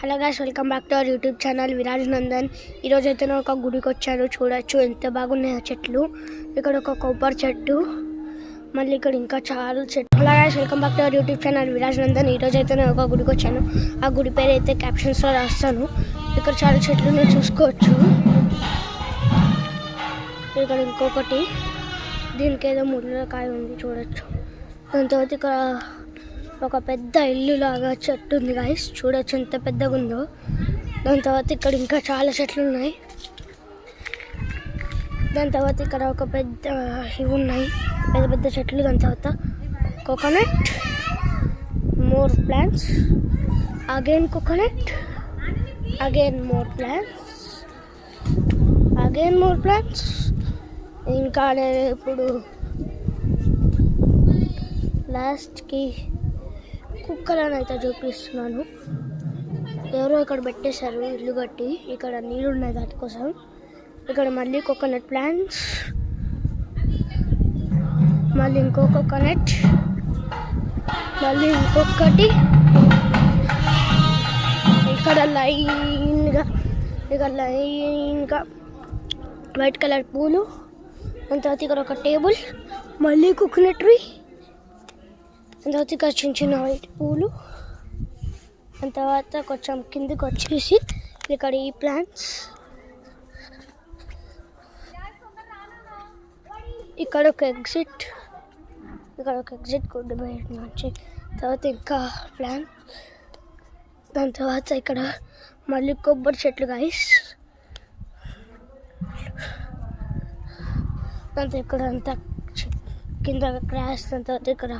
Hello guys, welcome back to our YouTube channel Viraj Nandan. ఈరోజు అయితే నేను ఒక గుడికి వచ్చాను. చూడొచ్చు ఎంత బాగున్నాయో చెట్లు. ఇక్కడ ఒక కొబ్బరి చెట్టు, మళ్ళీ ఇక్కడ ఇంకా చాలా చెట్లు. Hello guys, welcome back to our YouTube channel Viraj Nandan. ఈరోజు అయితే నేను ఒక గుడికి వచ్చాను. ఆ గుడి పేరు అయితే క్యాప్షన్స్లో రాస్తాను. ఇక్కడ చాలా చెట్లు నేను చూసుకోవచ్చు. ఇక్కడ ఇంకొకటి, దీనికి ఏదో ముళ్ళకాయ ఉంది చూడొచ్చు. దాని తర్వాత ఇక్కడ ఒక పెద్ద ఇల్లు లాగా చెట్టు ఉంది గైస్, చూడొచ్చు ఎంత పెద్దగా ఉందో. దాని తర్వాత ఇక్కడ ఇంకా చాలా చెట్లు ఉన్నాయి. దాని తర్వాత ఇక్కడ ఒక పెద్ద ఇవి ఉన్నాయి, పెద్ద పెద్ద చెట్లు. దాని తర్వాత coconut, more plants, again coconut, again more plants, again more plants. ఇంకా నేను ఇప్పుడు లాస్ట్కి కుక్కలను అయితే చూపిస్తున్నాను. ఎవరో ఇక్కడ పెట్టేశారు ఇల్లు కట్టి. ఇక్కడ నీళ్ళు ఉన్నాయి దాటి కోసం. ఇక్కడ మళ్ళీ కోకోనట్ ప్లాంట్స్, మళ్ళీ ఇంకో కోకోనట్, మళ్ళీ ఇంకొకటి. ఇక్కడ లైన్గా వైట్ కలర్ పూలు. దాని తర్వాత ఇక్కడ ఒక టేబుల్, మళ్ళీ కోకోనట్ ట్రీ. దాని తర్వాత ఇక్కడ చిన్న చిన్న వైట్ పూలు. దాని తర్వాత కొంచెం కిందకి వచ్చేసి ఇక్కడ ఈ ప్లాంట్స్. ఇక్కడ ఒక ఎగ్జిట్ గుడ్ బయట నుంచి. తర్వాత ఇంకా ప్లాంట్. దాని తర్వాత ఇక్కడ మళ్ళీ కొబ్బరి చెట్లు గైస్. దాంతో ఇక్కడ అంతా కింద క్రాష్. దాని తర్వాత ఇక్కడ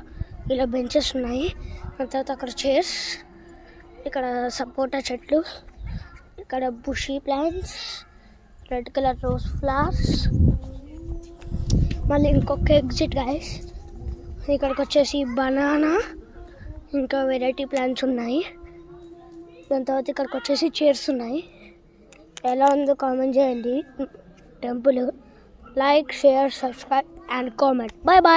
ఇలా బెంచెస్ ఉన్నాయి. దాని తర్వాత అక్కడ చైర్స్. ఇక్కడ సపోటా చెట్లు, ఇక్కడ bushy plants, red colour rose flowers. మళ్ళీ ఇంకొక ఎగ్జిట్ గైస్. ఇక్కడికి వచ్చేసి బనానా, ఇంకా వెరైటీ ప్లాంట్స్ ఉన్నాయి. దాని తర్వాత ఇక్కడికి వచ్చేసి చైర్స్ ఉన్నాయి. ఎలా ఉందో కామెంట్ చేయండి. Temple like, share, subscribe and comment. Bye bye.